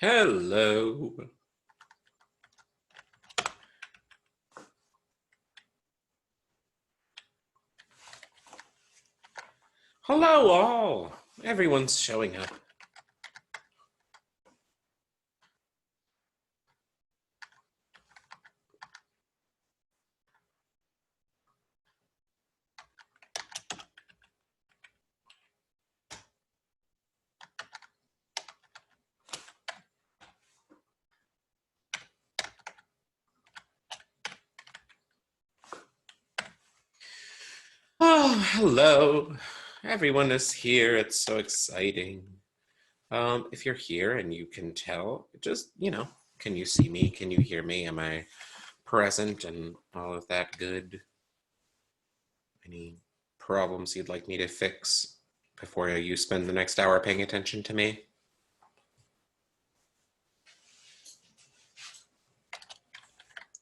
Hello. Hello all. Everyone's showing up. Oh, hello. Everyone is here. It's so exciting. If you're here and you can tell, just, can you see me? Can you hear me? Am I present and all of that good? Any problems you'd like me to fix before you spend the next hour paying attention to me?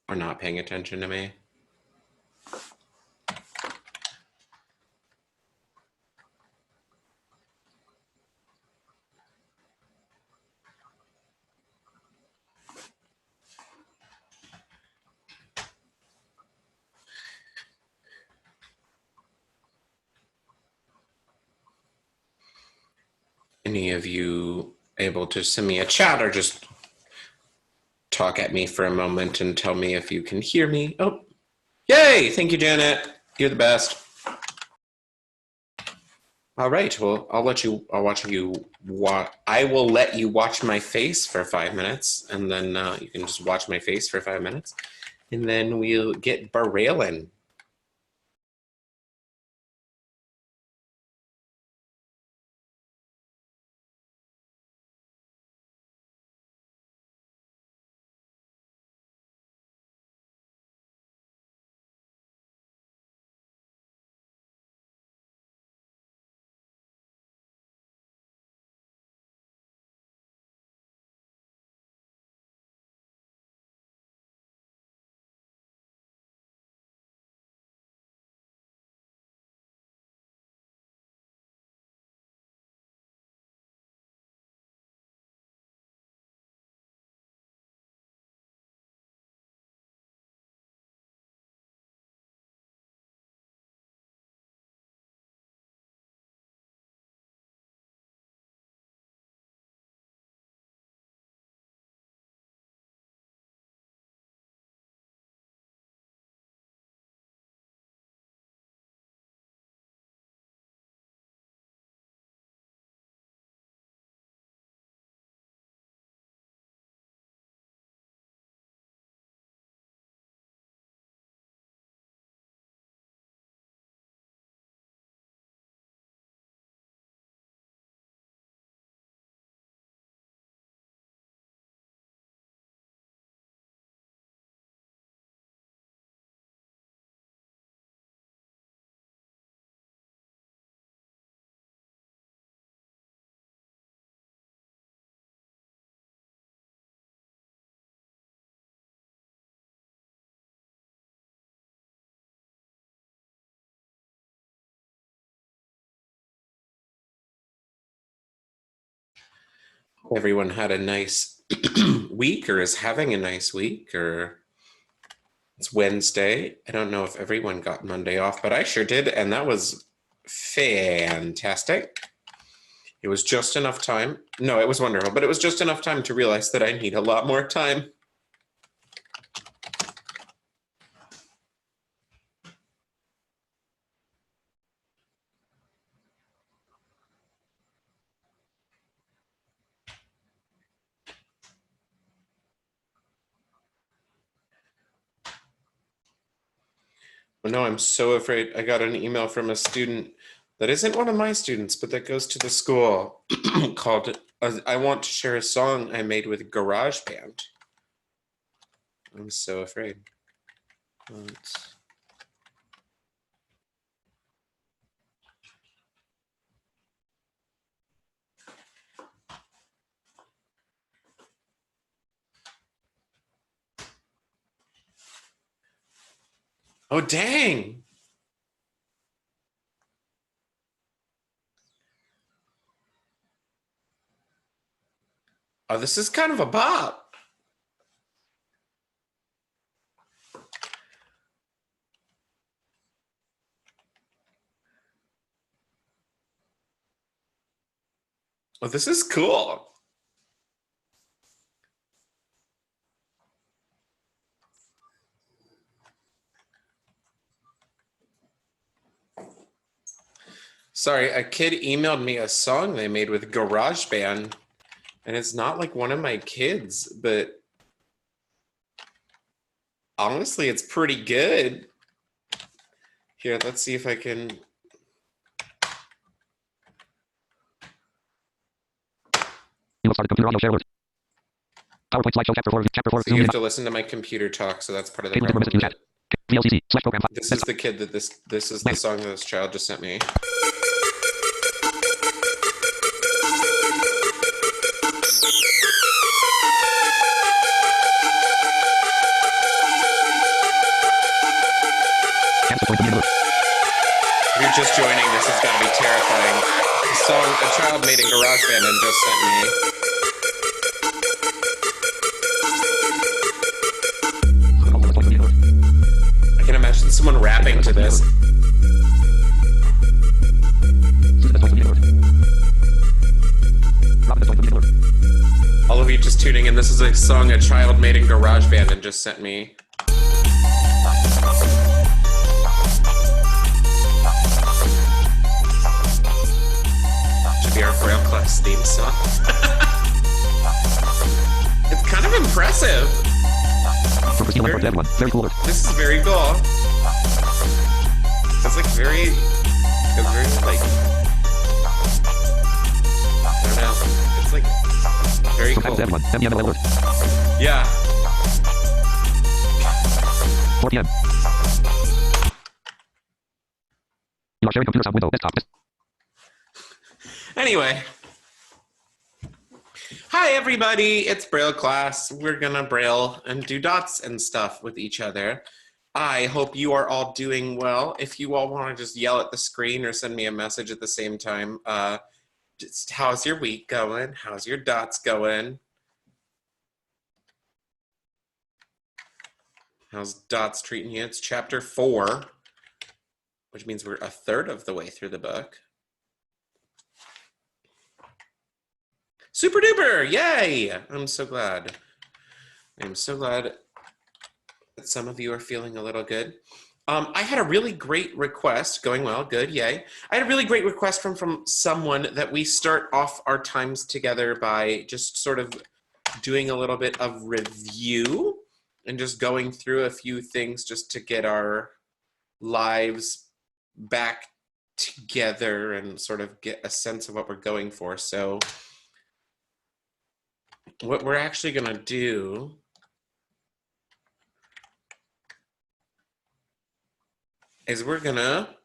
Or not paying attention to me? Any of you able to send me a chat or just talk at me for a moment and tell me if you can hear me? Oh, yay! Thank you, Janet. You're the best. All right. Well, I will let you watch my face for 5 minutes, and then you can just watch my face for 5 minutes, and then we'll get barrailing. Everyone had a nice week, or is having a nice week, or it's Wednesday. I don't know if everyone got Monday off, but I sure did, and that was fantastic. It was just enough time. No, it was wonderful, but it was just enough time to realize that I need a lot more time. But no, I'm so afraid. I got an email from a student that isn't one of my students, but that goes to the school called I want to share a song I made with GarageBand. I'm so afraid. Oh, dang. Oh, this is kind of a bop. Oh, this is cool. Sorry, a kid emailed me a song they made with GarageBand, and it's not like one of my kids, but honestly, it's pretty good. Here, let's see if I can. You will start a computer audio share alert. PowerPoint slideshow chapter 4. Chapter 4. So you have to listen to my computer talk, so that's part of the problem. VLCC/program. This is the kid that this is the song that this child just sent me. If you're just joining, this has got to be terrifying. The song a child made in GarageBand and just sent me. I can imagine someone rapping to this. All of you just tuning in, this is a song a child made in GarageBand and just sent me. Should be our Braille Class theme song. It's kind of impressive. Very cool. This is very cool. It's like very like, I don't know. It's like very cool. Yeah. 4 p.m. You are sharing computer sound window desktop. Anyway. Hi everybody, it's Braille class. We're gonna Braille and do dots and stuff with each other. I hope you are all doing well. If you all want to just yell at the screen or send me a message at the same time, just how's your week going? How's your dots going? How's dots treating you? It's chapter 4, which means we're a third of the way through the book. Super duper, yay! I'm so glad. I'm so glad that some of you are feeling a little good. I had a really great request, going well, good, yay. I had a really great request from someone that we start off our times together by just sort of doing a little bit of review and just going through a few things just to get our lives back together and sort of get a sense of what we're going for. So what we're actually gonna do is we're gonna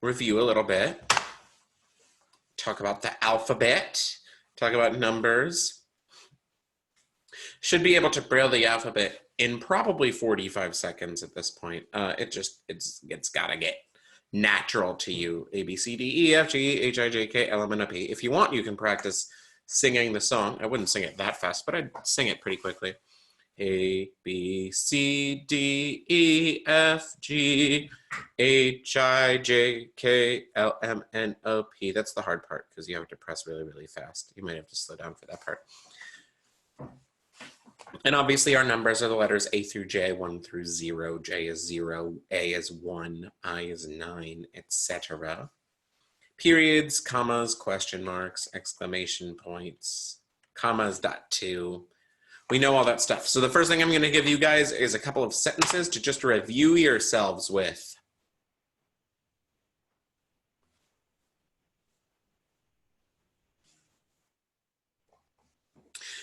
review a little bit, talk about the alphabet, talk about numbers. Should be able to Braille the alphabet in probably 45 seconds at this point. It's gotta get natural to you. A, B, C, D, E, F, G, H, I, J, K, L, M, N, O, P. If you want, you can practice singing the song. I wouldn't sing it that fast, but I'd sing it pretty quickly. A, B, C, D, E, F, G, H, I, J, K, L, M, N, O, P. That's the hard part because you have to press really, really fast. You might have to slow down for that part. And obviously our numbers are the letters A through J, 1 through 0. J is 0, A is 1, I is 9, etc. Periods, commas, question marks, exclamation points, commas, dot two. We know all that stuff. So the first thing I'm going to give you guys is a couple of sentences to just review yourselves with.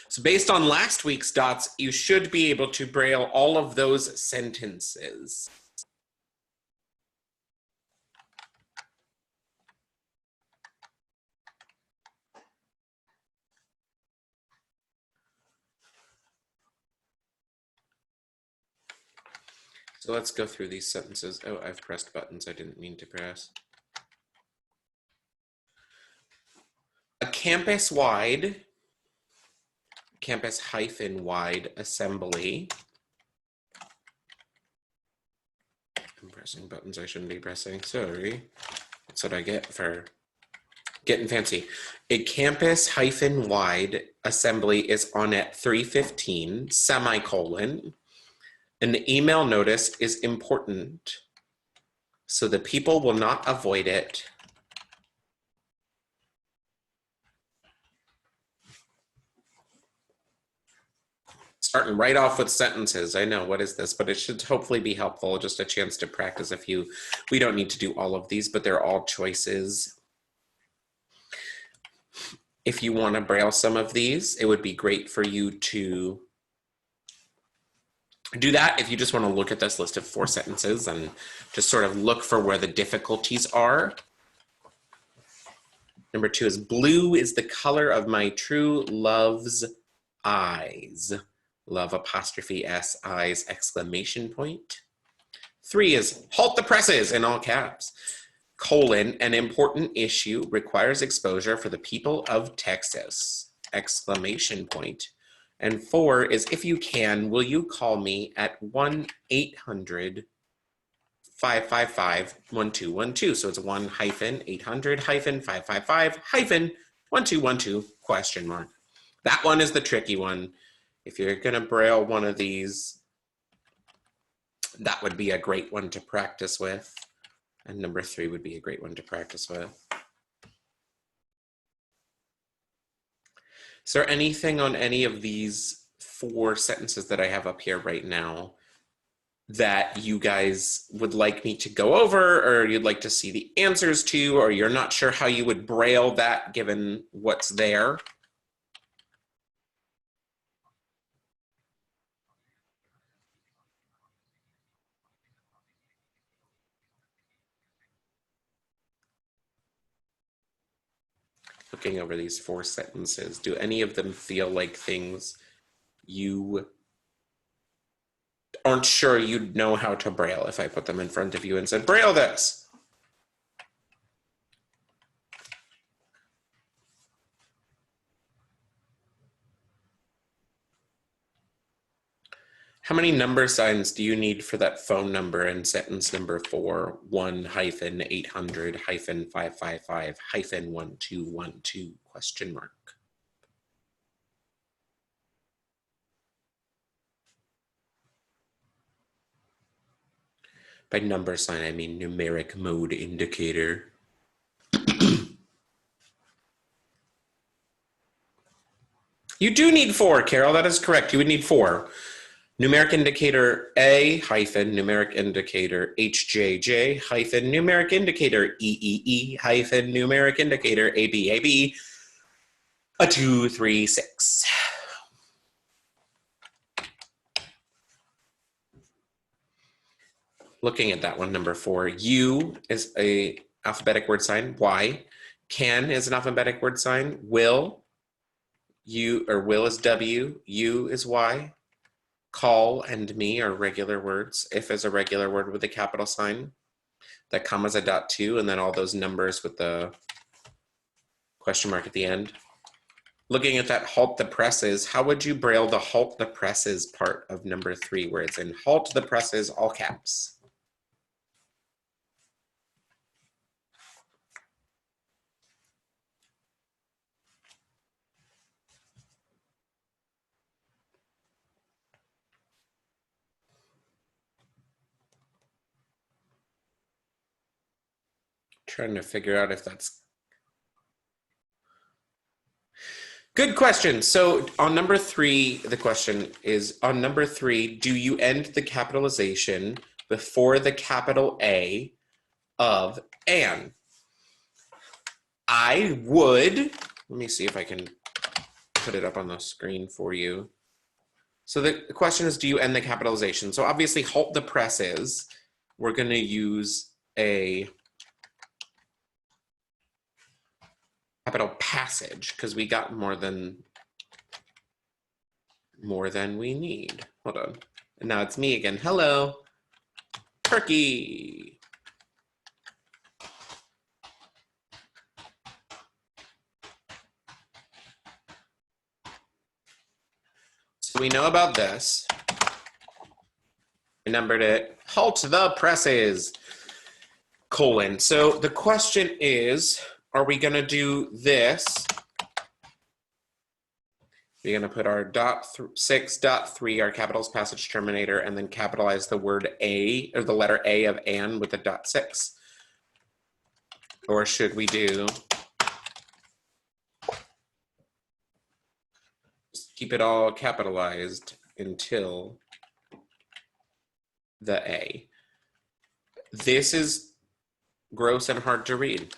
So based on last week's dots, you should be able to Braille all of those sentences. So let's go through these sentences. Oh, I've pressed buttons I didn't mean to press. A campus-wide campus-wide assembly. I'm pressing buttons I shouldn't be pressing, sorry. That's what I get for getting fancy. A campus-wide assembly is on at 3:15, semicolon. An email notice is important, so the people will not avoid it. Starting right off with sentences. I know, what is this? But it should hopefully be helpful, just a chance to practice a few. We don't need to do all of these, but they're all choices. If you want to braille some of these, it would be great for you to do that. If you just want to look at this list of 4 sentences and just sort of look for where the difficulties are. Number 2 is blue is the color of my true love's eyes. Love apostrophe S eyes exclamation point. 3 is halt the presses in all caps. Colon, an important issue requires exposure for the people of Texas exclamation point. And 4 is if you can, will you call me at 1-800-555-1212. So it's 1-800-555-1212 question mark. That one is the tricky one. If you're going to braille one of these, that would be a great one to practice with. And number 3 would be a great one to practice with. Is there anything on any of these 4 sentences that I have up here right now that you guys would like me to go over, or you'd like to see the answers to, or you're not sure how you would braille that given what's there? Looking over these 4 sentences, do any of them feel like things you aren't sure you'd know how to braille if I put them in front of you and said, braille this? How many number signs do you need for that phone number in sentence number 4? 1-800-555-1212 question mark. By number sign, I mean numeric mode indicator. You do need 4, Carol, that is correct. You would need 4. Numeric indicator A hyphen numeric indicator HJJ hyphen numeric indicator EEE hyphen numeric indicator ABAB a 2, 3, 6. Looking at that one, number 4, U is a alphabetic word sign. Y. Can is an alphabetic word sign. Will, U, or will is W. U is Y. Call and me are regular words. If is a regular word with a capital sign. That comma is a dot 2, and then all those numbers with the question mark at the end. Looking at that halt the presses, how would you braille the halt the presses part of number 3 where it's in halt the presses, all caps? Trying to figure out if that's good question. So on number 3, the question is on number 3, do you end the capitalization before the capital A of an? I would, let me see if I can put it up on the screen for you. So the question is, do you end the capitalization? So obviously halt the presses, we're going to use a capital passage because we got more than we need. Hold on. And now it's me again. Hello, turkey. we know about this. I numbered it. Halt the presses, colon. So the question is, are we going to do this? We're going to put our 6.3, our capitals passage terminator, and then capitalize the word A, or the letter A of and with the .6. Or should we do, just keep it all capitalized until the A? This is gross and hard to read,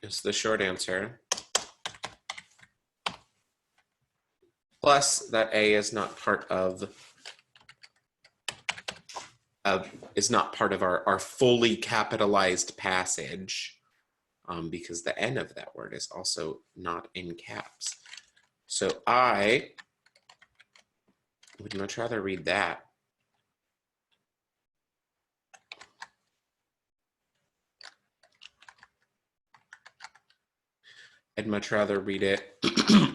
is the short answer. Plus, that A is not part of our fully capitalized passage, because the N of that word is also not in caps. So I would much rather read that. I'd much rather read it,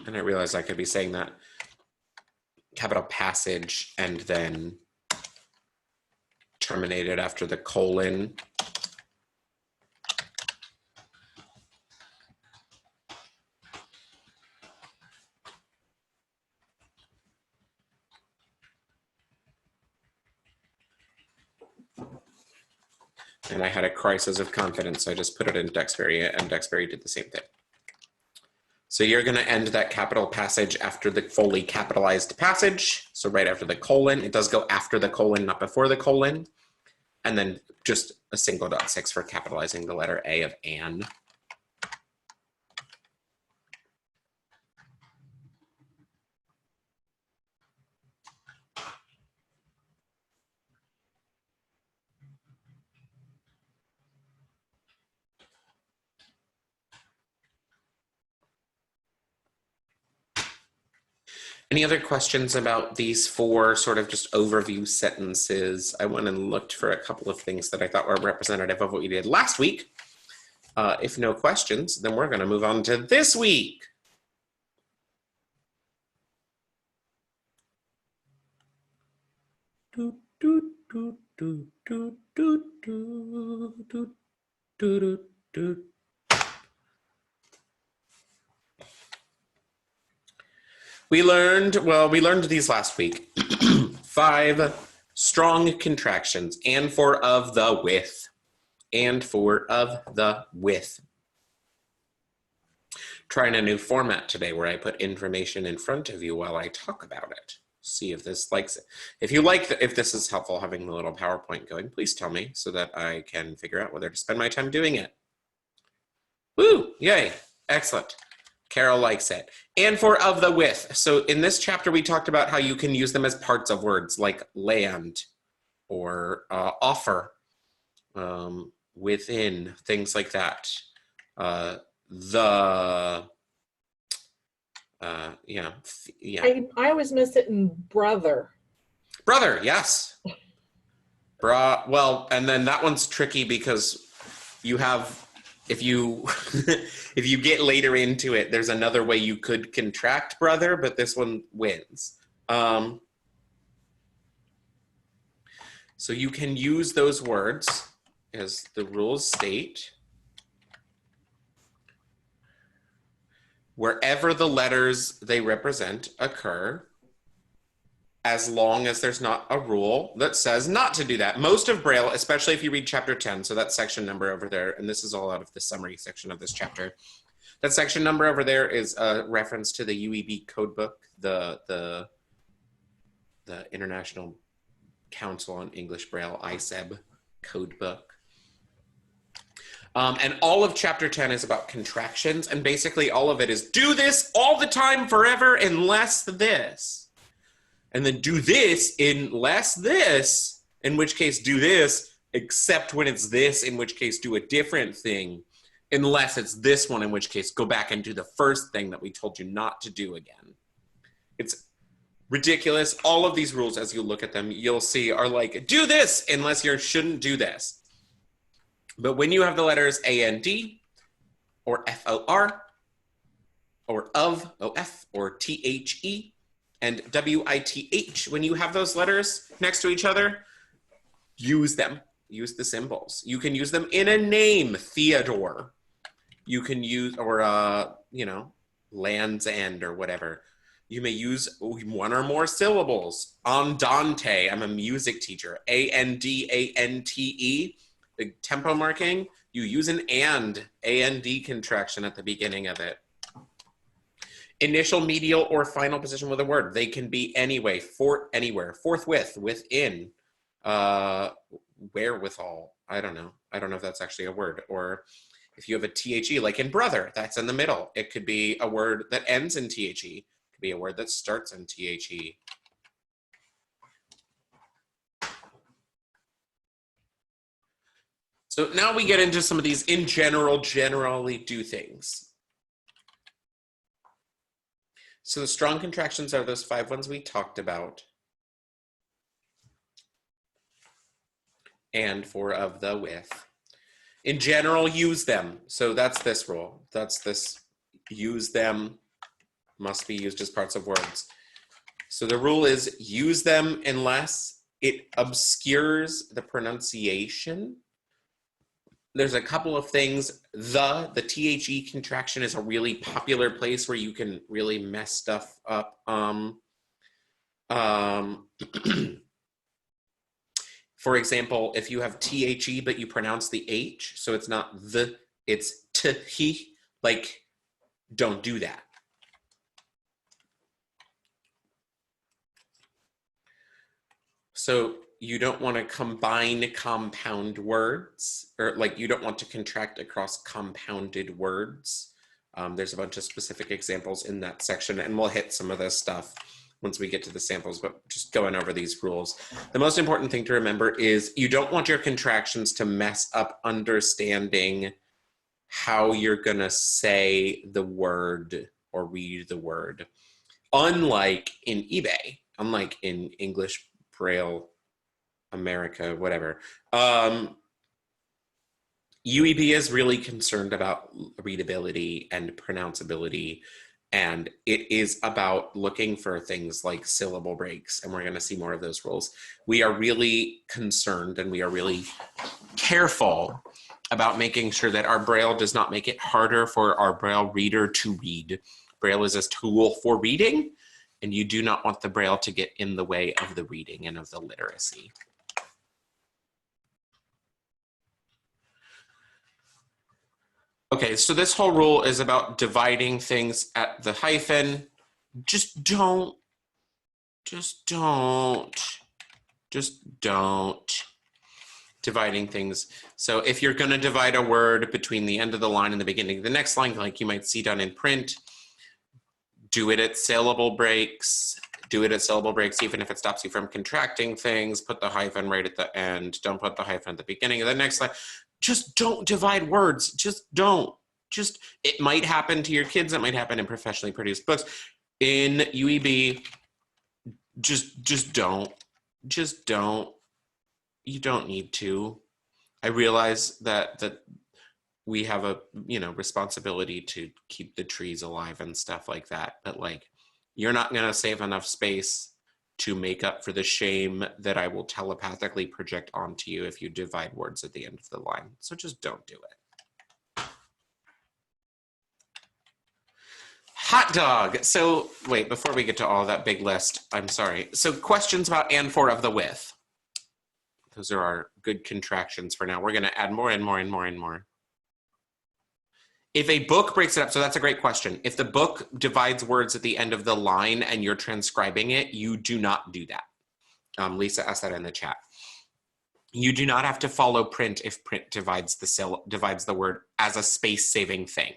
and I realize I could be saying that, capital passage and then terminated after the colon. And I had a crisis of confidence, so I just put it in Dexberry, and Dexberry did the same thing. So you're going to end that capital passage after the fully capitalized passage. So right after the colon. It does go after the colon, not before the colon. And then just a single .6 for capitalizing the letter A of an. Any other questions about these four sort of just overview sentences? I went and looked for a couple of things that I thought were representative of what we did last week. If no questions, then we're going to move on to this week. We learned these last week. 5 strong contractions, and for of the with, and for of the with. Trying a new format today where I put information in front of you while I talk about it. See if this likes it. If this is helpful, having the little PowerPoint going, please tell me so that I can figure out whether to spend my time doing it. Woo, yay, excellent. Carol likes it. And for of the with. So in this chapter, we talked about how you can use them as parts of words like land or offer, within, things like that. Yeah. I always miss it in brother. Brother, yes. Well, and then that one's tricky because you have, if you if you get later into it, there's another way you could contract brother, but this one wins. So you can use those words as the rules state wherever the letters they represent occur, as long as there's not a rule that says not to do that. Most of Braille, especially if you read chapter 10, so that section number over there, and this is all out of the summary section of this chapter. That section number over there is a reference to the UEB codebook, the International Council on English Braille, Wssb codebook. And all of chapter 10 is about contractions, and basically all of it is do this all the time forever unless this. And then do this unless this, in which case do this, except when it's this, in which case do a different thing, unless it's this one, in which case go back and do the first thing that we told you not to do again. It's ridiculous. All of these rules, as you look at them, you'll see are like, do this unless you shouldn't do this. But when you have the letters AND, or FOR, or of, OF, or THE, and WITH. When you have those letters next to each other, use them. Use the symbols. You can use them in a name, Theodore. You can use, or, you know, Land's End or whatever. You may use one or more syllables. Andante, I'm a music teacher. ANDANTE, the tempo marking. You use an AND contraction at the beginning of it. Initial, medial, or final position with a word. They can be anyway, anywhere. Forthwith, within, wherewithal. I don't know if that's actually a word. Or if you have a THE, like in brother, that's in the middle. It could be a word that ends in THE. It could be a word that starts in THE. So now we get into some of these in general, generally do things. So the strong contractions are those 5 ones we talked about. And 4 of the with. In general, use them. So that's this rule. That's this, use them, must be used as parts of words. So the rule is use them unless it obscures the pronunciation. There's a couple of things. The THE contraction is a really popular place where you can really mess stuff up. For example, if you have THE, but you pronounce the H, so it's not the, it's he, like, don't do that. So you don't want to combine compound words, or like you don't want to contract across compounded words. There's a bunch of specific examples in that section, and we'll hit some of this stuff once we get to the samples, but just going over these rules. The most important thing to remember is you don't want your contractions to mess up understanding how you're gonna say the word or read the word. Unlike in eBay, unlike in English Braille, America, whatever, UEB is really concerned about readability and pronounceability, and it is about looking for things like syllable breaks, and we're going to see more of those rules. We are really concerned and we are really careful about making sure that our Braille does not make it harder for our Braille reader to read. Braille is a tool for reading, and you do not want the Braille to get in the way of the reading and of the literacy. Okay, so this whole rule is about dividing things at the hyphen. Just don't dividing things. So if you're gonna divide a word between the end of the line and the beginning of the next line, like you might see done in print, do it at syllable breaks. Do it at syllable breaks, even if it stops you from contracting things. Put the hyphen right at the end. Don't put the hyphen at the beginning of the next line. Just don't divide words. Just don't. Just, it might happen to your kids. It might happen in professionally produced books. In UEB, just don't. Just don't. You don't need to. I realize that we have a, you know, responsibility to keep the trees alive and stuff like that. But like, you're not going to save enough space to make up for the shame that I will telepathically project onto you if you divide words at the end of the line. So just don't do it. Hot dog. So wait, before we get to all that big list, I'm sorry. So questions about and for of the with. Those are our good contractions for now. We're going to add more and more and more and more. If a book breaks it up, so that's a great question. If the book divides words at the end of the line and you're transcribing it, you do not do that. Lisa asked that in the chat. You do not have to follow print if print divides the word as a space-saving thing.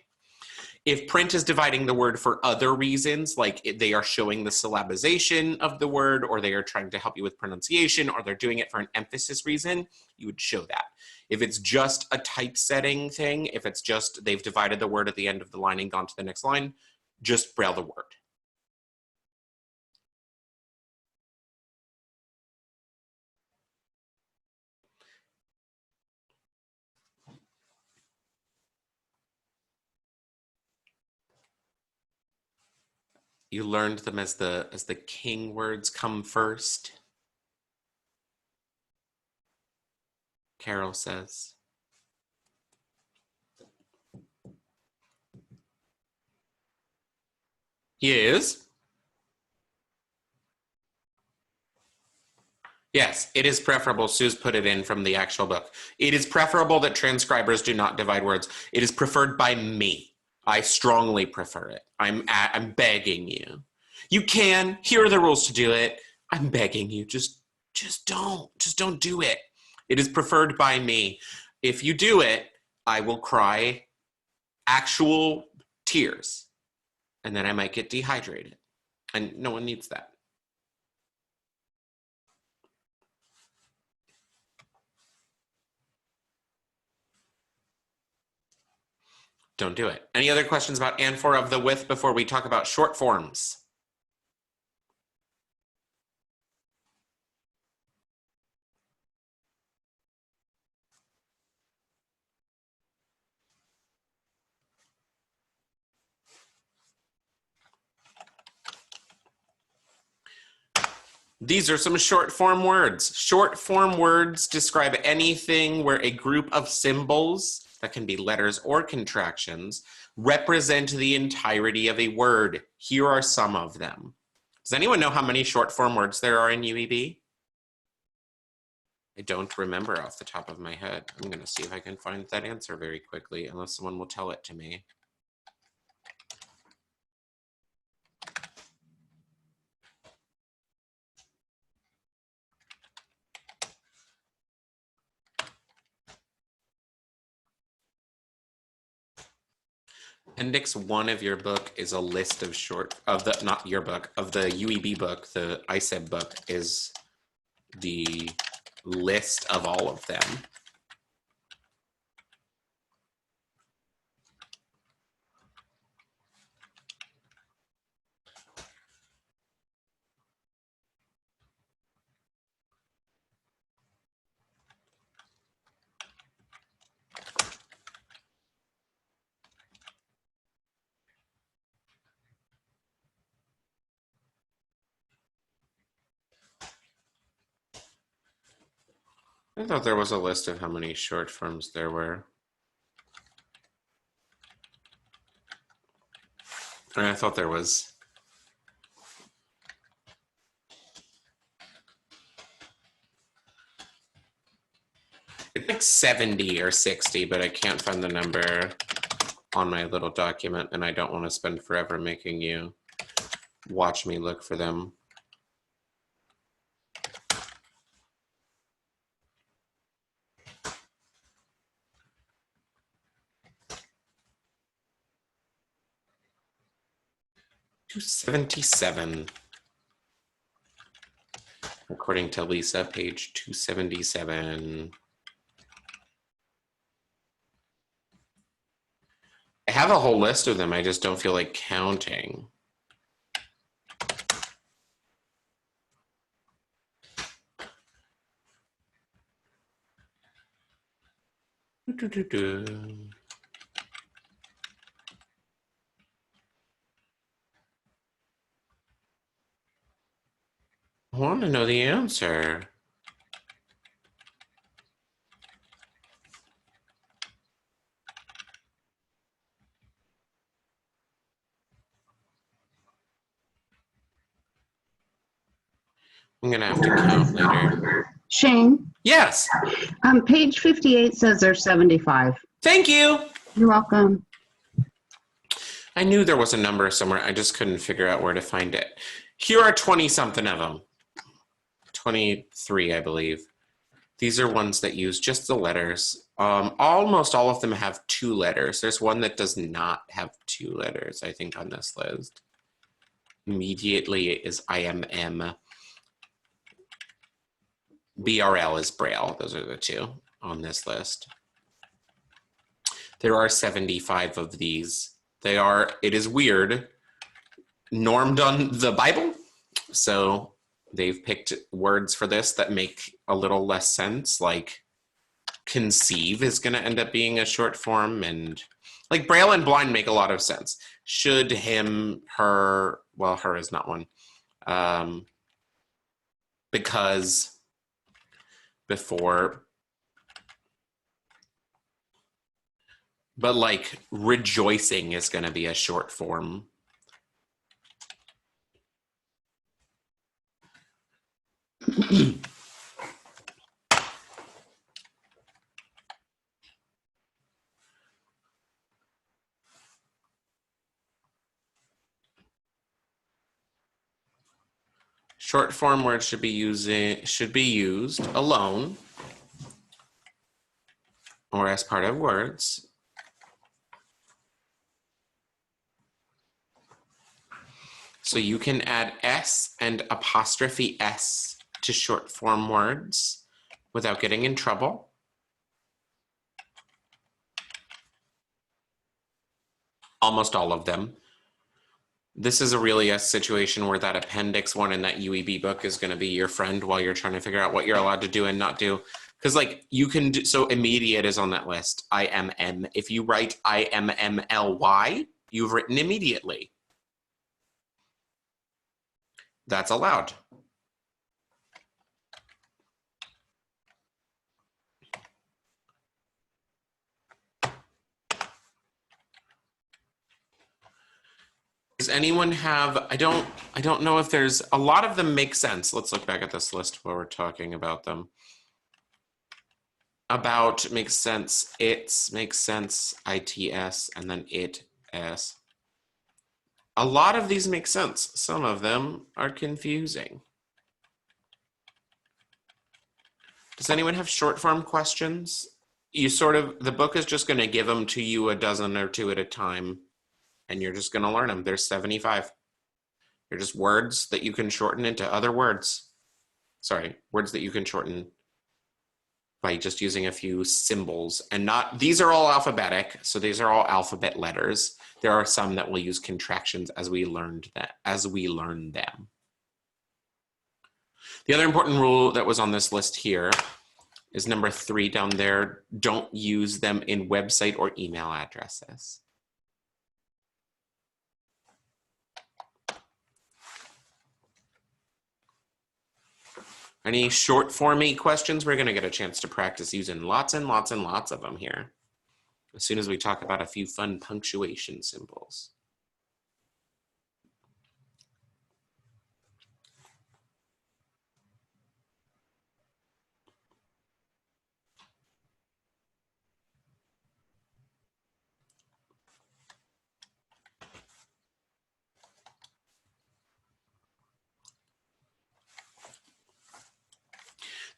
If print is dividing the word for other reasons, like they are showing the syllabization of the word, or they are trying to help you with pronunciation, or they're doing it for an emphasis reason, you would show that. If it's just a typesetting thing, if it's just they've divided the word at the end of the line and gone to the next line, just Braille the word. You learned them as the king words come first. Carol says. Yes. Yes, it is preferable. Sue's put it in from the actual book. It is preferable that transcribers do not divide words. It is preferred by me. I strongly prefer it. I'm begging you. You can. Here are the rules to do it. I'm begging you. Just don't do it. It is preferred by me. If you do it, I will cry actual tears, and then I might get dehydrated, and no one needs that. Don't do it. Any other questions about and for of the with before we talk about short forms? These are some short form words. Short form words describe anything where a group of symbols, that can be letters or contractions, represent the entirety of a word. Here are some of them. Does anyone know how many short form words there are in UEB? I don't remember off the top of my head. I'm going to see if I can find that answer very quickly, unless someone will tell it to me. Appendix 1 of your book is a list of not your book, of the UEB book, the Wssb book is the list of all of them. I thought there was a list of how many short forms there were. And I thought there was. It's like 70 or 60, but I can't find the number on my little document, and I don't want to spend forever making you watch me look for them. $277. According to Lisa, page 277. I have a whole list of them. I just don't feel like counting. I want to know the answer. I'm gonna have to count later. Shane, Yes, page 58 says there's 75. thank you. You're welcome. I knew there was a number somewhere. I just couldn't figure out where to find it. Here are 20 something of them. 23, I believe. These are ones that use just the letters. Almost all of them have 2 letters. There's one that does not have 2 letters, I think, on this list. Immediately is IMM. BRL is Braille. Those are the 2 on this list. There are 75 of these. They are, it is weird, normed on the Bible. So they've picked words for this that make a little less sense, like conceive is going to end up being a short form, and like Braille and blind make a lot of sense. Should, him, her, well, her is not one. Because before, but like rejoicing is going to be a short form. Short form words should be used alone or as part of words. So you can add S and apostrophe S to short form words without getting in trouble. Almost all of them. This is really a situation where that appendix one in that UEB book is going to be your friend while you're trying to figure out what you're allowed to do and not do. Because like you can do, so immediate is on that list, IMM. If you write IMMLY, you've written immediately. That's allowed. Does anyone have, I don't know if there's, a lot of them make sense. Let's look back at this list while we're talking about them. About makes sense, it's makes sense, ITS, and then it S. A lot of these make sense. Some of them are confusing. Does anyone have short form questions? You sort of, the book is just going to give them to you a dozen or two at a time, and you're just going to learn them. There's 75. They're just words that you can shorten into other words. Sorry, words that you can shorten by just using a few symbols and not, these are all alphabetic. So these are all alphabet letters. There are some that will use contractions as we learn them. The other important rule that was on this list here is number 3 down there. Don't use them in website or email addresses. Any short formy questions? We're going to get a chance to practice using lots and lots and lots of them here as soon as we talk about a few fun punctuation symbols.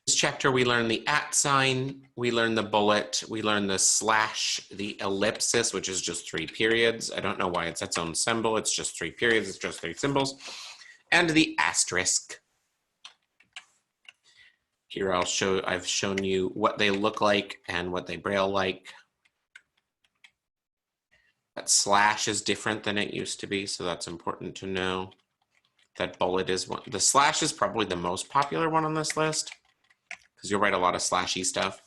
This chapter, we learn the @ sign, we learn the bullet, we learn the slash, the ellipsis, which is just 3 periods. I don't know why it's its own symbol. It's just 3 periods. It's just 3 symbols. And the asterisk. Here I've shown you what they look like and what they braille like. That slash is different than it used to be, so that's important to know. That bullet is one. The slash is probably the most popular one on this list, because you'll write a lot of slashy stuff.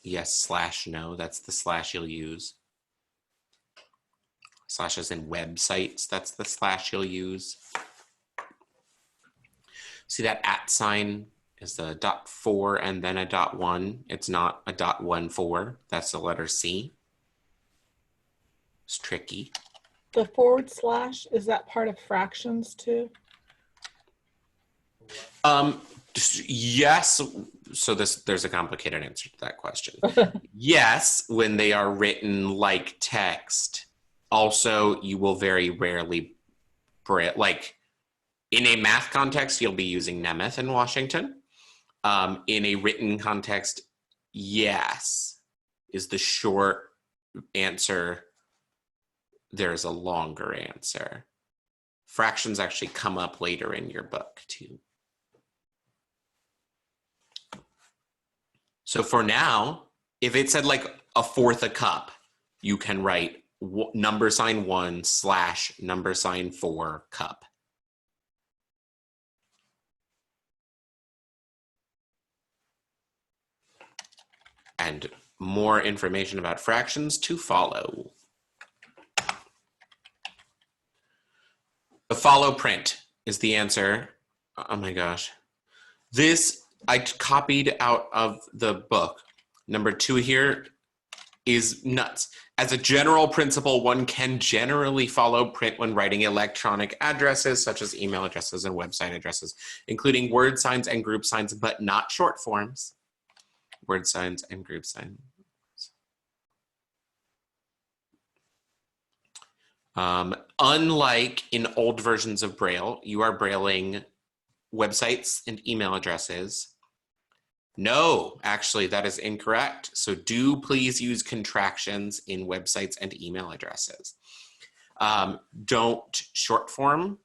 Yes, slash no, that's the slash you'll use. Slashes in websites, that's the slash you'll use. See that @ sign is the .4 and then a .1. It's not a .14, that's the letter C. It's tricky. The /, is that part of fractions too? Yes, so there's a complicated answer to that question. Yes, when they are written like text. Also, you will very rarely braille, like in a math context, you'll be using Nemeth in Washington. In a written context, yes, is the short answer. There's a longer answer. Fractions actually come up later in your book too. So for now, if it said like 1/4 a cup, you can write $1 / $4 cup. And more information about fractions to follow. The follow print is the answer. Oh my gosh. This I copied out of the book. Number 2 here is nuts. As a general principle, one can generally follow print when writing electronic addresses, such as email addresses and website addresses, including word signs and group signs, but not short forms. Word signs and group signs. Unlike in old versions of Braille, you are brailing websites and email addresses. No, actually, that is incorrect. So do please use contractions in websites and email addresses. Don't short form,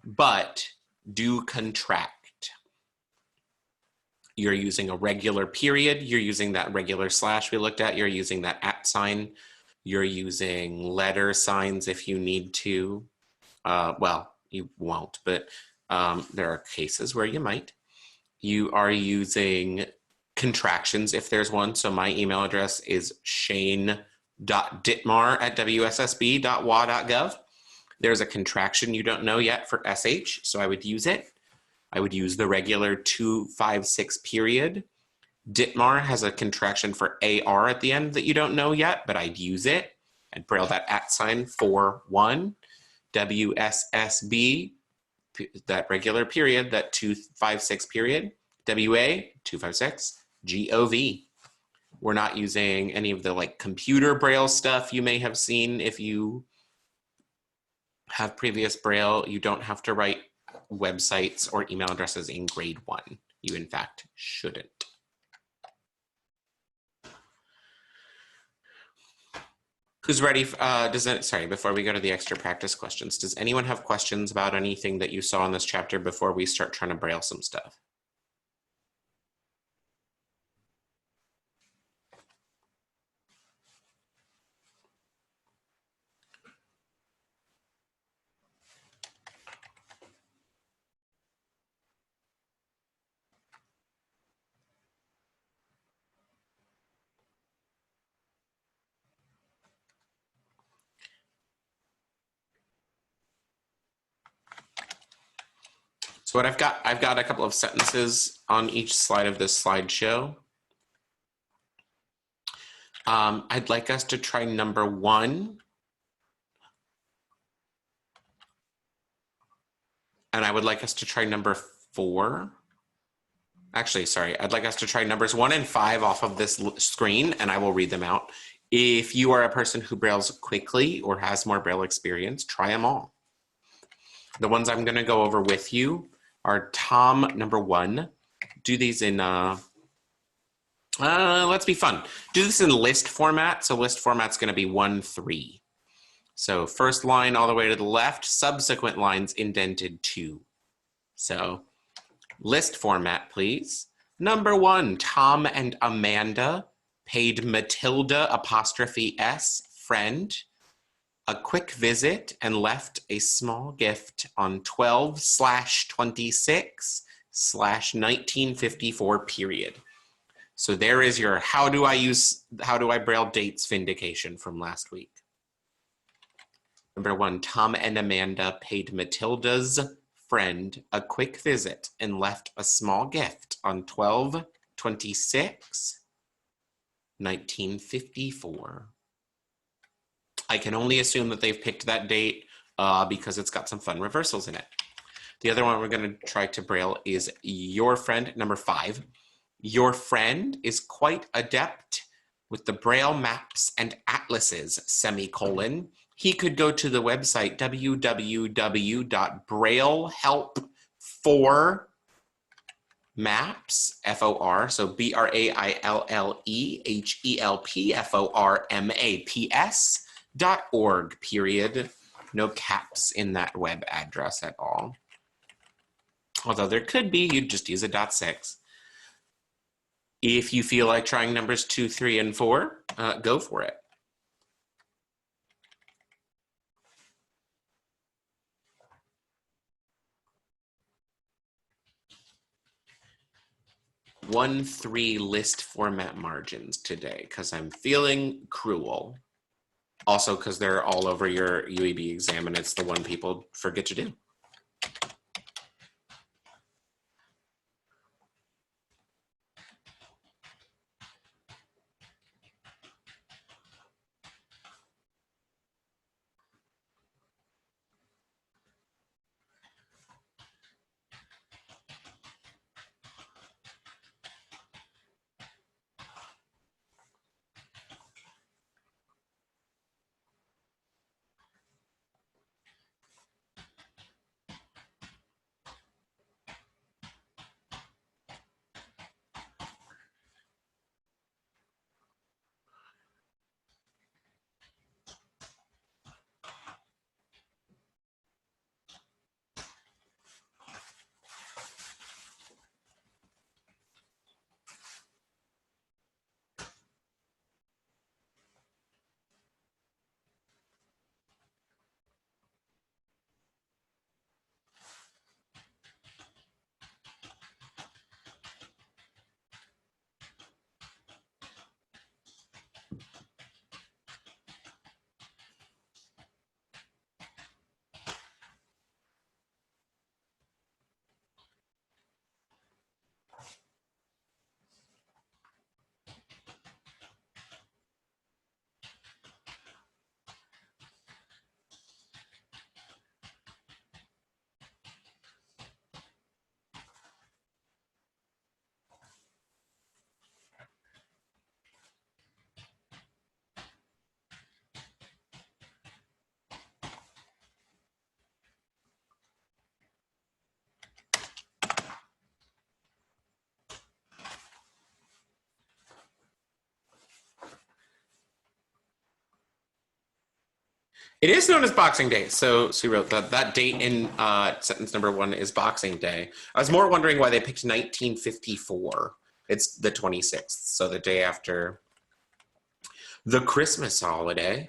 but do contract. You're using a regular period. You're using that regular slash we looked at. You're using that @ sign. You're using letter signs if you need to. Well, you won't, but there are cases where you might. You are using contractions if there's one. So my email address is shane.dittmar@wssb.wa.gov. There's a contraction you don't know yet for SH, so I would use it. I would use the regular 256 period. Dittmar has a contraction for AR at the end that you don't know yet, but I'd use it. I'd braille that @ sign 41. WSSB, that regular period, that 256 period. WA, 256. GOV. We're not using any of the like computer Braille stuff you may have seen if you have previous Braille. You don't have to write websites or email addresses in grade 1. You in fact shouldn't. Who's ready? Sorry, before we go to the extra practice questions, does anyone have questions about anything that you saw in this chapter before we start trying to Braille some stuff? So what I've got a couple of sentences on each slide of this slideshow. I'd like us to try number 1. And I would like us to try number 4. Actually, sorry, I'd like us to try numbers 1 and 5 off of this screen, and I will read them out. If you are a person who brailles quickly or has more Braille experience, try them all. The ones I'm gonna go over with you are Tom, number 1. Do these in, let's be fun. Do this in list format. So list format's gonna be 1, 3. So first line all the way to the left, subsequent lines indented 2. So list format, please. Number 1, Tom and Amanda paid Matilda '(S) friend a quick visit and left a small gift on 12/26/1954 period. So there is your how do I Braille dates vindication from last week. Number 1, Tom and Amanda paid Matilda's friend a quick visit and left a small gift on 12/26/1954. I can only assume that they've picked that date because it's got some fun reversals in it. The other one we're going to try to Braille is your friend, number 5. Your friend is quite adept with the Braille maps and atlases, semicolon. He could go to the website www.braillehelp4maps, F-O-R, so BRAILLEHELPFORMAPS.org, period. No caps in that web address at all. Although there could be, you'd just use a .6. If you feel like trying numbers 2, 3, and 4, go for it. One, 3 list format margins today because I'm feeling cruel. Also, because they're all over your UEB exam, and it's the one people forget to do. It is known as Boxing Day. So Sue wrote that date in sentence number 1 is Boxing Day. I was more wondering why they picked 1954. It's the 26th, so the day after the Christmas holiday,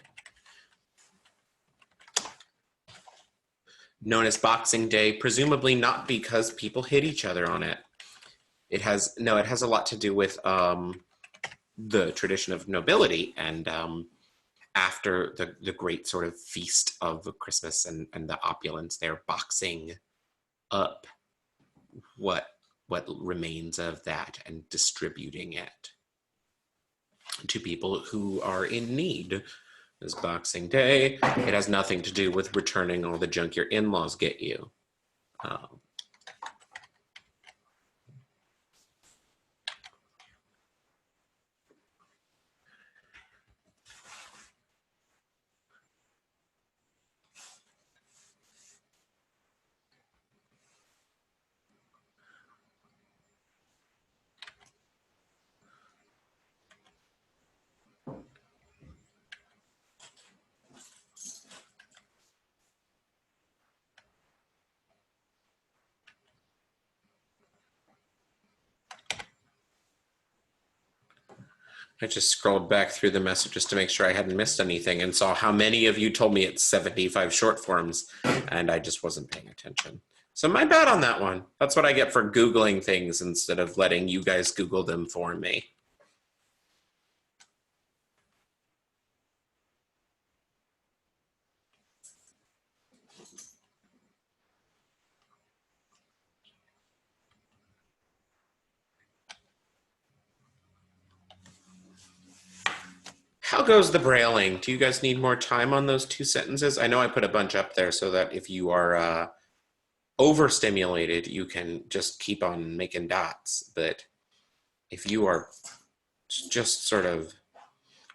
known as Boxing Day, presumably not because people hit each other on it. It has a lot to do with the tradition of nobility and after the great sort of feast of Christmas and the opulence, they're boxing up what remains of that and distributing it to people who are in need. This Boxing Day, it has nothing to do with returning all the junk your in-laws get you. I just scrolled back through the messages to make sure I hadn't missed anything and saw how many of you told me it's 75 short forms, and I just wasn't paying attention. So my bad on that one. That's what I get for Googling things instead of letting you guys Google them for me. How goes the brailing? Do you guys need more time on those 2 sentences? I know I put a bunch up there so that if you are overstimulated, you can just keep on making dots. But if you are just sort of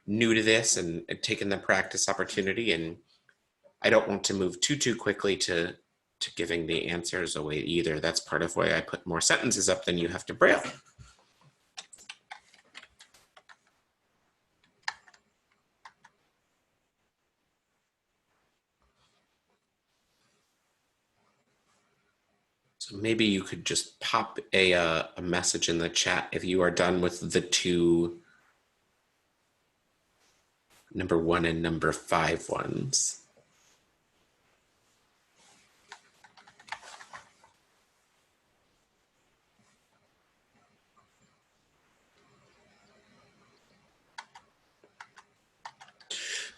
new to this and taking the practice opportunity, and I don't want to move too quickly to giving the answers away either. That's part of why I put more sentences up than you have to braille. So maybe you could just pop a message in the chat if you are done with the 2 number 1 and number 5 ones.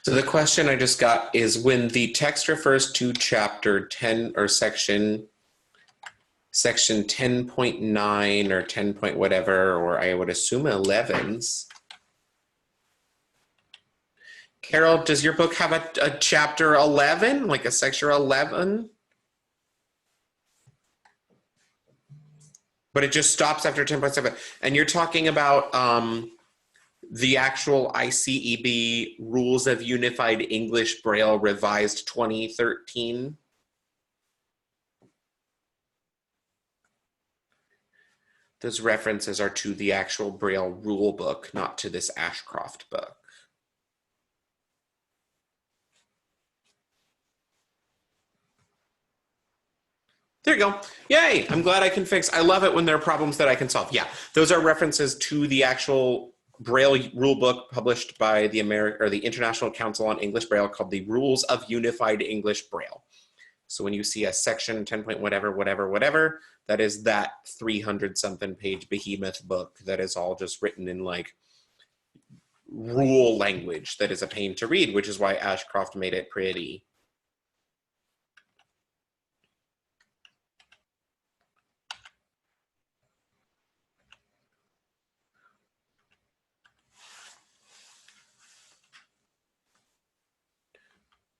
So the question I just got is when the text refers to chapter 10 or section 10.9 or 10 point whatever, or I would assume 11s. Carol, does your book have a chapter 11, like a section 11? But it just stops after 10.7. And you're talking about the actual ICEB Rules of Unified English Braille Revised 2013? Those references are to the actual Braille rule book, not to this Ashcroft book. There you go. Yay, I'm glad I can fix. I love it when there are problems that I can solve. Yeah, those are references to the actual Braille rulebook published by the International Council on English Braille called the Rules of Unified English Braille. So when you see a section 10 point whatever, that is that 300 something page behemoth book that is all just written in like rule language that is a pain to read, which is why Ashcroft made it pretty.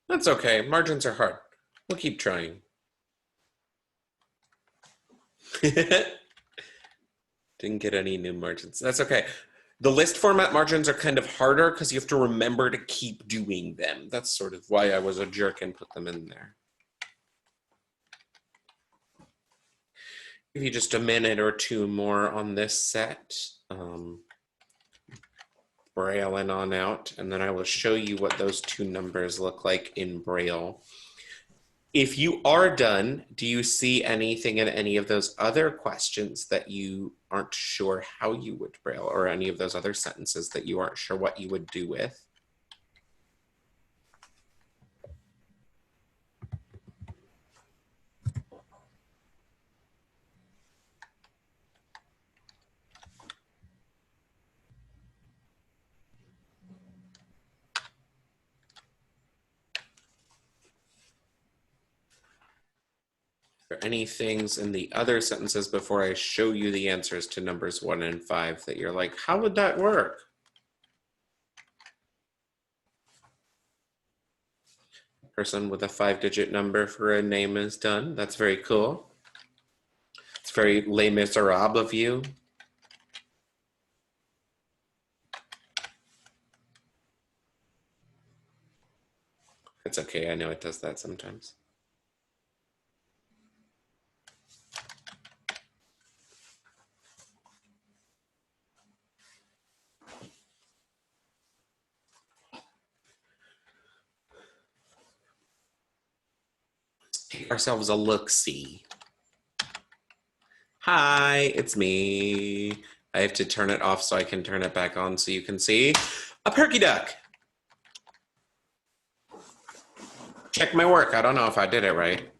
That's okay. Margins are hard. We'll keep trying. Didn't get any new margins. That's okay. The list format margins are kind of harder because you have to remember to keep doing them. That's sort of why I was a jerk and put them in there. Give you just a minute or two more on this set. Braille and on out, and then I will show you what those two numbers look like in Braille. If you are done, do you see anything in any of those other questions that you aren't sure how you would Braille, or any of those other sentences that you aren't sure what you would do with? Are there any things in the other sentences before I show you the answers to numbers 1 and 5 that you're like, how would that work? Person with a 5-digit number for a name is done. That's very cool. It's very Les Miserables of you. It's okay, I know it does that sometimes. Take ourselves a look-see. Hi, it's me. I have to turn it off so I can turn it back on so you can see a perky duck. Check my work. I don't know if I did it right.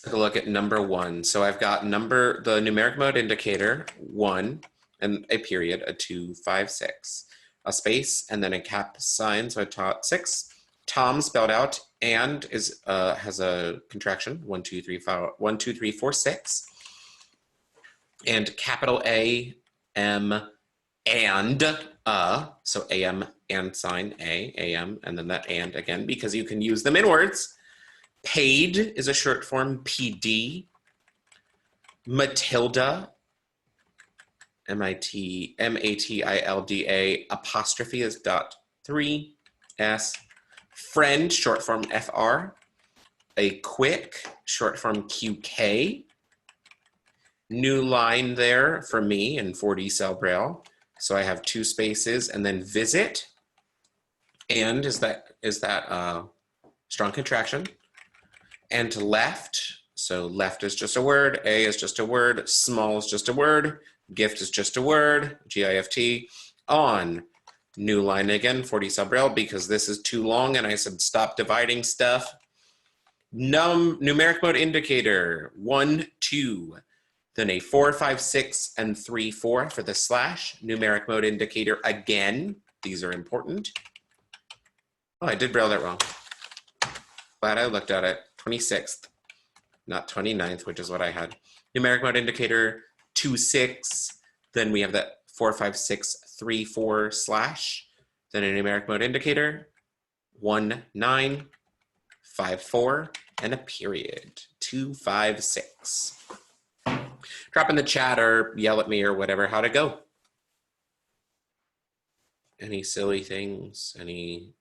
Take a look at number 1. So I've got the numeric mode indicator 1 and a period, a 2, 5, 6, a space, and then a cap sign. So I taught 6. Tom spelled out and has a contraction 1, 2, 3, 4, 6, and capital A, M, and so AM and sign A, AM, and then that and again because you can use them in words. Paid is a short form, PD. Matilda, Matilda, apostrophe is dot 3, S. Friend, short form FR. A quick, short form QK. New line there for me in 4D cell Braille. So I have 2 spaces, and then visit. And is that strong contraction. And left, so left is just a word, A is just a word, small is just a word, gift is just a word, GIFT. On, new line again, 4D cell Braille, because this is too long and I said stop dividing stuff. Numeric mode indicator, 1, 2. then a 4, 5, 6, and 3, 4 for the slash. Numeric mode indicator again. These are important. Oh, I did braille that wrong. Glad I looked at it. 26th, not 29th, which is what I had. Numeric mode indicator 2, 6. Then we have that 4, 5, 6, 3, 4 slash. Then a numeric mode indicator 1, 9, 5, 4, and a period 2, 5, 6. Drop in the chat or yell at me or whatever how to go. Any silly things? Any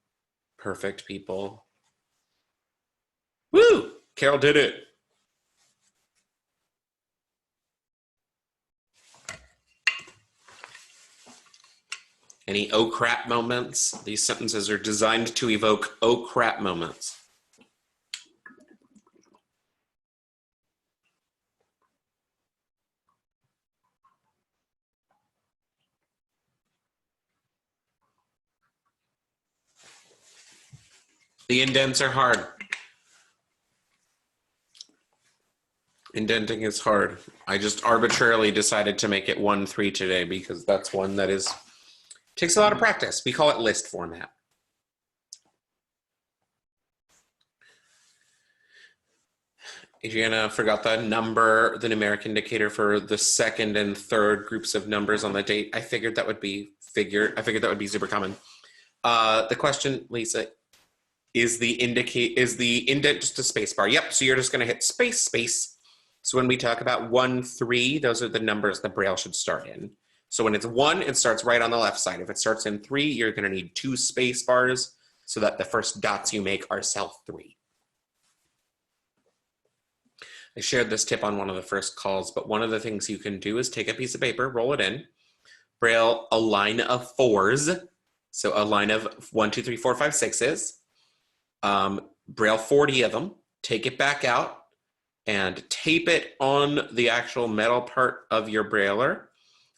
perfect people? Woo! Carol did it. Any oh crap moments? These sentences are designed to evoke oh crap moments. The indents are hard. Indenting is hard. I just arbitrarily decided to make it 1-3 today because that's one that takes a lot of practice. We call it list format. Adriana forgot the number, the numeric indicator for the second and third groups of numbers on the date. I figured that would be super common. The question, Lisa, is the indent just a space bar? Yep, so you're just gonna hit space, space. So when we talk about 1, 3, those are the numbers the Braille should start in. So when it's 1, it starts right on the left side. If it starts in 3, you're gonna need 2 space bars so that the first dots you make are cell 3. I shared this tip on one of the first calls, but one of the things you can do is take a piece of paper, roll it in, Braille a line of 4s. So a line of 1, 2, 3, 4, 5, 6s. Braille 40 of them, take it back out and tape it on the actual metal part of your Brailler.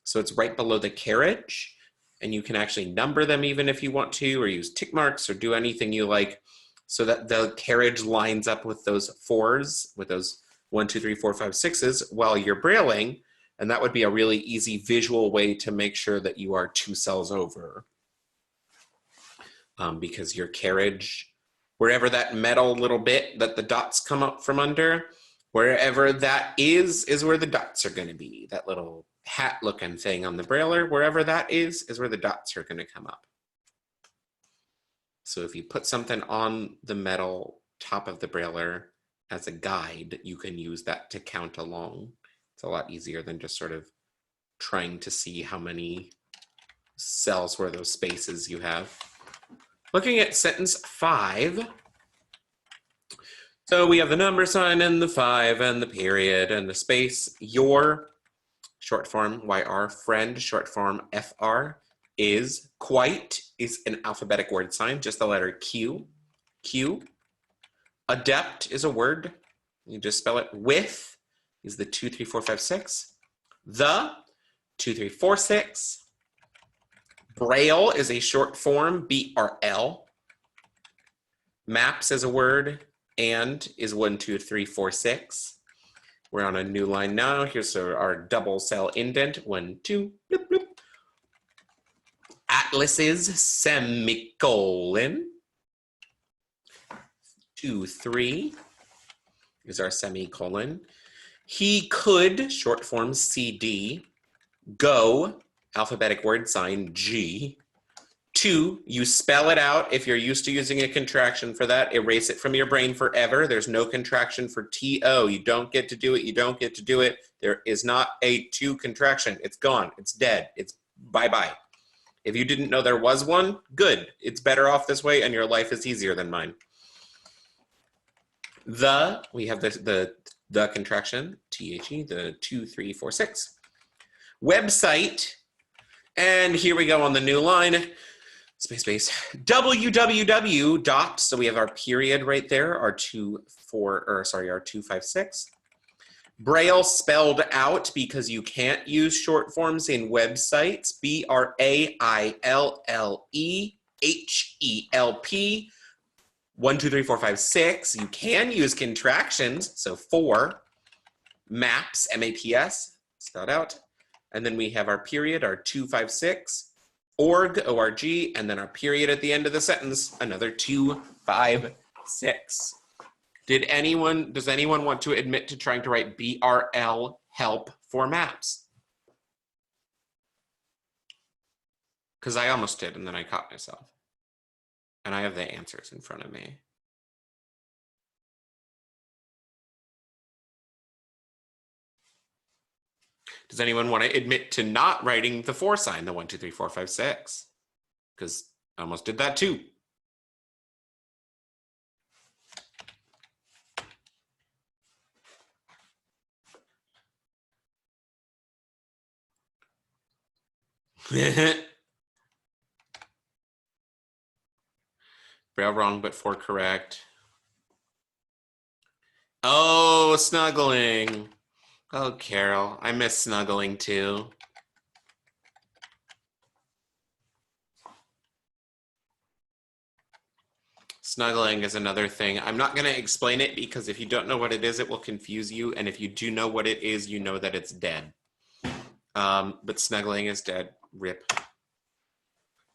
So it's right below the carriage, and you can actually number them even if you want to, or use tick marks or do anything you like so that the carriage lines up with those 4s, with those 1, 2, 3, 4, 5, 6s while you're brailing. And that would be a really easy visual way to make sure that you are 2 cells over. Because your carriage, wherever that metal little bit that the dots come up from under, wherever that is where the dots are going to be. That little hat looking thing on the Brailler, wherever that is where the dots are going to come up. So if you put something on the metal top of the Brailler as a guide, you can use that to count along. It's a lot easier than just sort of trying to see how many cells where those spaces you have. Looking at sentence 5. So we have the number sign and the 5 and the period and the space. Your, short form YR, friend, short form FR, is quite, is an alphabetic word sign, just the letter Q. Q. Adept is a word. You just spell it. With is the 2, 3, 4, 5, 6. The 2, 3, 4, 6. Braille is a short form, BRL. Maps is a word, and is 1, 2, 3, 4, 6. We're on a new line now. Here's our double cell indent. 1, 2, bloop, bloop. Atlas is semicolon. 2, 3 is our semicolon. He could, short form CD, go, alphabetic word sign G. 2, you spell it out. If you're used to using a contraction for that, erase it from your brain forever. There's no contraction for TO. You don't get to do it. You don't get to do it. There is not a 2 contraction. It's gone. It's dead. It's bye-bye. If you didn't know there was one, good. It's better off this way and your life is easier than mine. We have the contraction, THE, the 2, 3, 4, 6. Website, and here we go on the new line. Space, www dot, so we have our period right there, our 2, 5, 6. Braille spelled out because you can't use short forms in websites, BRAILLEHELP. 1, 2, 3, 4, 5, 6. You can use contractions, so 4. maps, M-A-P-S, spelled out. And then we have our period, our 256, org, O-R-G, and then our period at the end of the sentence, another 256. Does anyone want to admit to trying to write BRL help for maps? Because I almost did, and then I caught myself. And I have the answers in front of me. Does anyone want to admit to not writing the 4 sign, the 1, 2, 3, 4, 5, 6? Because I almost did that too. Braille wrong, but 4 correct. Oh, snuggling. Oh, Carol, I miss snuggling too. Snuggling is another thing. I'm not going to explain it because if you don't know what it is, it will confuse you. And if you do know what it is, you know that it's dead. But snuggling is dead. RIP.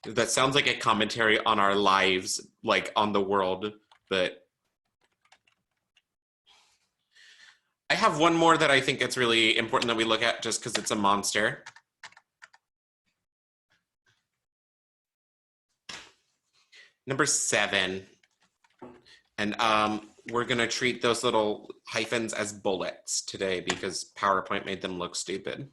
That sounds like a commentary on our lives, like on the world, but I have one more that I think it's really important that we look at just because it's a monster. Number 7. And we're going to treat those little hyphens as bullets today because PowerPoint made them look stupid.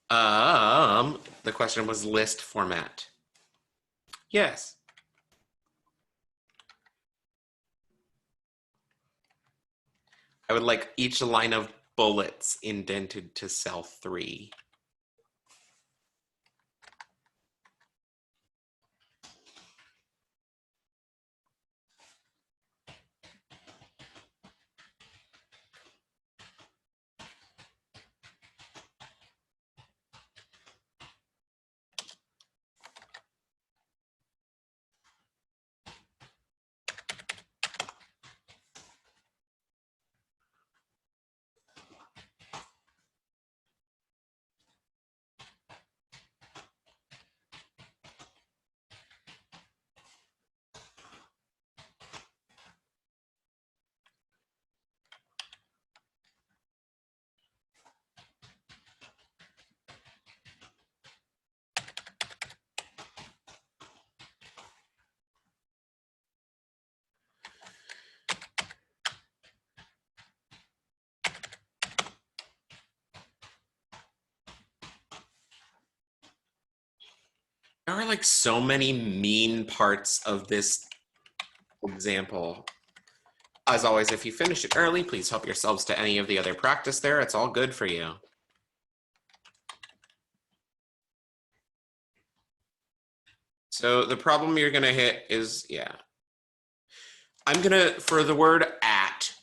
The question was list format. Yes. I would like each line of bullets indented to cell 3. There are like so many mean parts of this example. As always, if you finish it early, please help yourselves to any of the other practice there. It's all good for you. So the problem you're gonna hit is, yeah. I'm gonna, for the word at,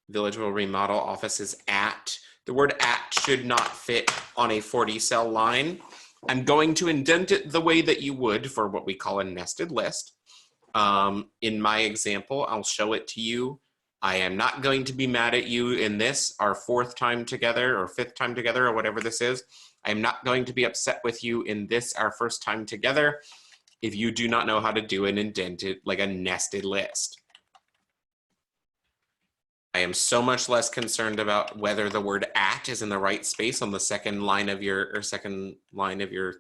village will remodel offices at, the word at should not fit on a 40 cell line. I'm going to indent it the way that you would for what we call a nested list. In my example, I'll show it to you. I am not going to be mad at you in this, our 4th time together or 5th time together or whatever this is. I'm not going to be upset with you in this, our 1st time together, if you do not know how to do an indented, like a nested list. I am so much less concerned about whether the word at is in the right space on the second line of your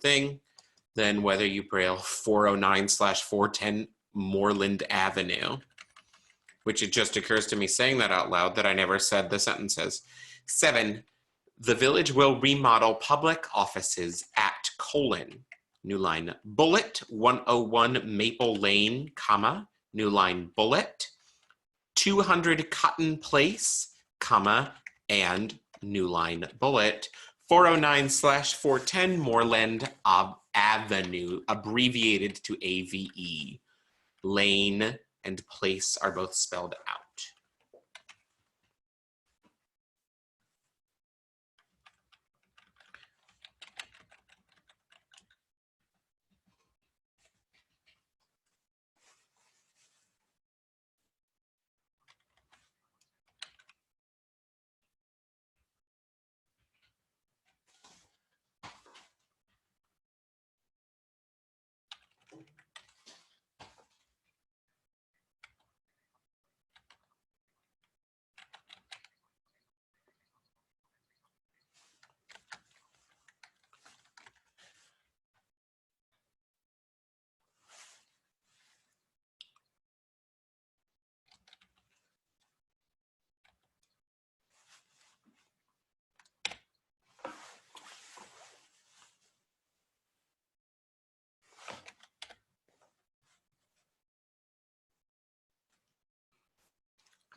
thing than whether you braille 409/410 Moreland Avenue, which it just occurs to me saying that out loud that I never said the sentences. 7, the village will remodel public offices at : new line bullet 101 Maple Lane, comma, new line bullet 200 Cotton Place, comma, and new line bullet 409/410 Moreland Avenue, abbreviated to AVE. Lane and place are both spelled out.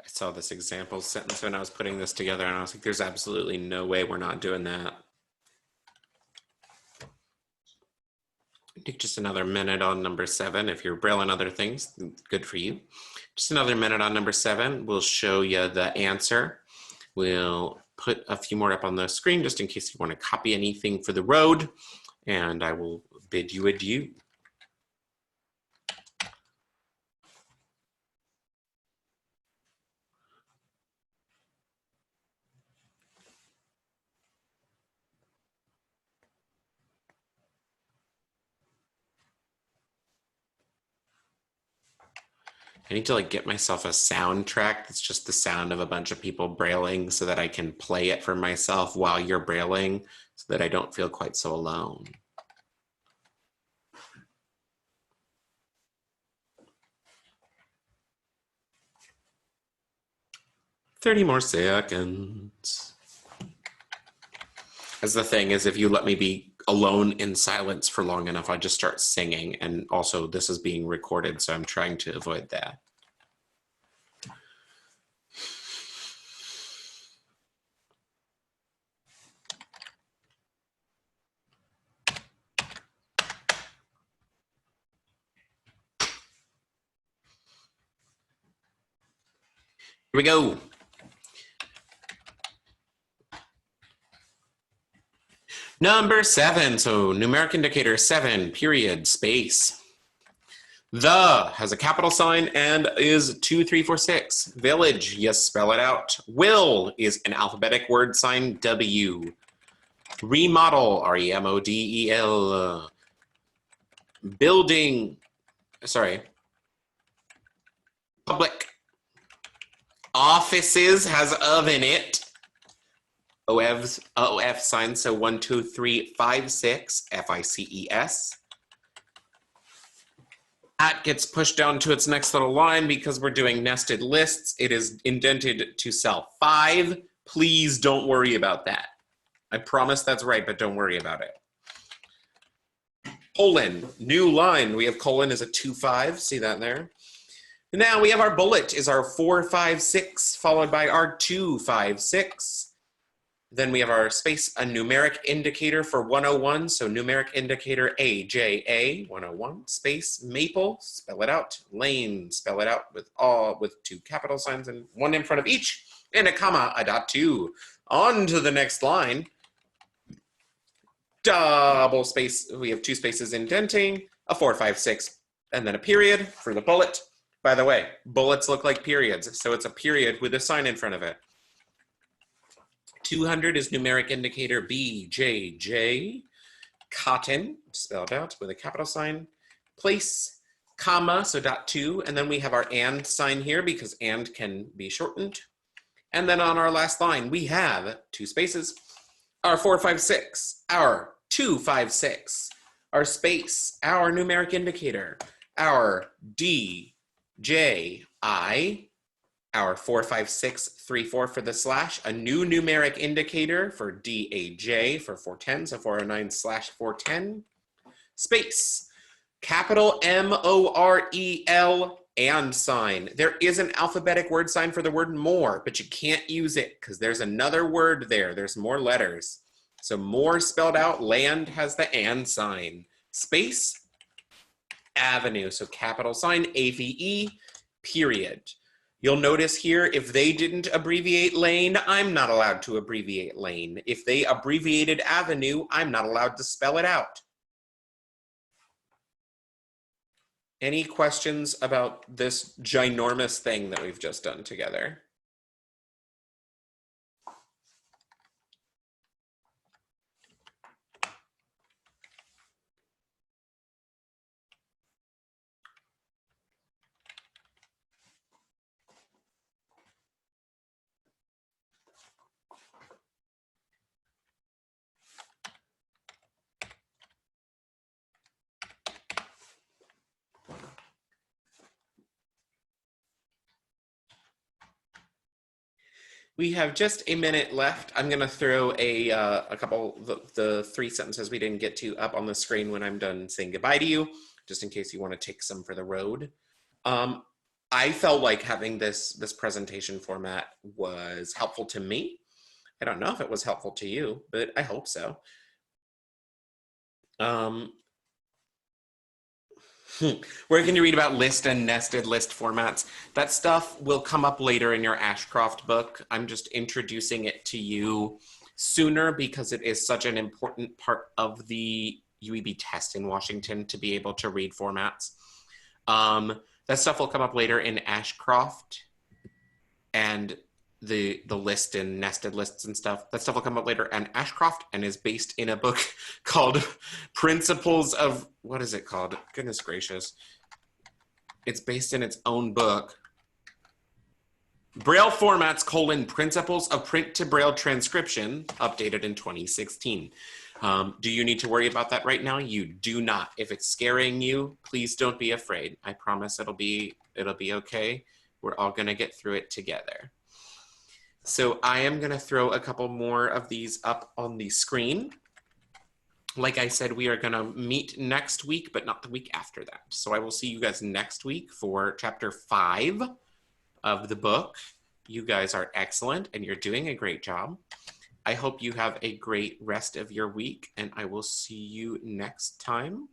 I saw this example sentence when I was putting this together, and I was like, there's absolutely no way we're not doing that. Take just another minute on number 7. If you're brailing other things, good for you. Just another minute on number 7. We'll show you the answer. We'll put a few more up on the screen just in case you want to copy anything for the road, and I will bid you adieu. I need to like get myself a soundtrack that's just the sound of a bunch of people brailing so that I can play it for myself while you're brailing so that I don't feel quite so alone. "30 more seconds." As the thing is, if you let me be alone in silence for long enough, I just start singing. And also this is being recorded, so I'm trying to avoid that. Here we go. Number 7, so numeric indicator 7, period, space. The has a capital sign and is 2, 3, 4, 6. Village, yes, spell it out. Will is an alphabetic word sign, W. Remodel, REMODEL. Building, sorry. Public. Offices has of in it. OF sign, so 1, 2, 3, 5, 6, FICES. That gets pushed down to its next little line because we're doing nested lists. It is indented to cell 5. Please don't worry about that. I promise that's right, but don't worry about it. Colon, new line. We have colon is a 2, 5. See that there? Now we have our bullet is our 4, 5, 6, followed by our 2, 5, 6. Then we have our space, a numeric indicator for 101. So numeric indicator AJA 101, space, maple, spell it out, lane, spell it out with 2 capital signs and 1 in front of each, and a comma, a dot 2. On to the next line. Double space, we have 2 spaces indenting, a 4, 5, 6, and then a period for the bullet. By the way, bullets look like periods, so it's a period with a sign in front of it. 200 is numeric indicator BJJ. Cotton, spelled out with a capital sign. Place, comma, so dot 2. And then we have our and sign here because and can be shortened. And then on our last line, we have 2 spaces. Our 4, 5, 6, our 2, 5, 6, our space, our numeric indicator, our DJI, our 4, 5, 6, 3, 4 for the slash, a new numeric indicator for DAJ for 410, so 409/410, space, capital MOREL and sign. There is an alphabetic word sign for the word more, but you can't use it because there's another word there. There's more letters. So more spelled out. Land has the and sign. Space, avenue. So capital sign, AVE, period. You'll notice here, if they didn't abbreviate lane, I'm not allowed to abbreviate lane. If they abbreviated avenue, I'm not allowed to spell it out. Any questions about this ginormous thing that we've just done together? We have just a minute left. I'm going to throw a couple, the 3 sentences we didn't get to up on the screen when I'm done saying goodbye to you, just in case you want to take some for the road. I felt like having this presentation format was helpful to me. I don't know if it was helpful to you, but I hope so. Where can you read about list and nested list formats? That stuff will come up later in your Ashcroft book. I'm just introducing it to you sooner because it is such an important part of the UEB test in Washington to be able to read formats. That stuff will come up later in Ashcroft, and the list and nested lists and stuff. That stuff will come up later in Ashcroft and is based in a book called Principles of, what is it called? Goodness gracious. It's based in its own book. Braille Formats, Principles of Print to Braille Transcription, updated in 2016. Do you need to worry about that right now? You do not. If it's scaring you, please don't be afraid. I promise it'll be okay. We're all gonna get through it together. So I am gonna throw a couple more of these up on the screen. Like I said, we are gonna meet next week, but not the week after that. So I will see you guys next week for chapter 5 of the book. You guys are excellent and you're doing a great job. I hope you have a great rest of your week and I will see you next time.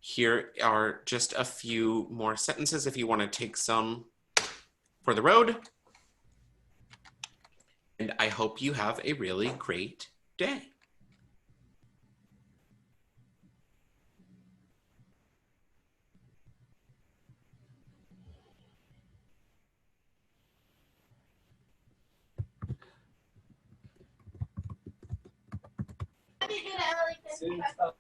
Here are just a few more sentences if you want to take some for the road. And I hope you have a really great day. How do you do that?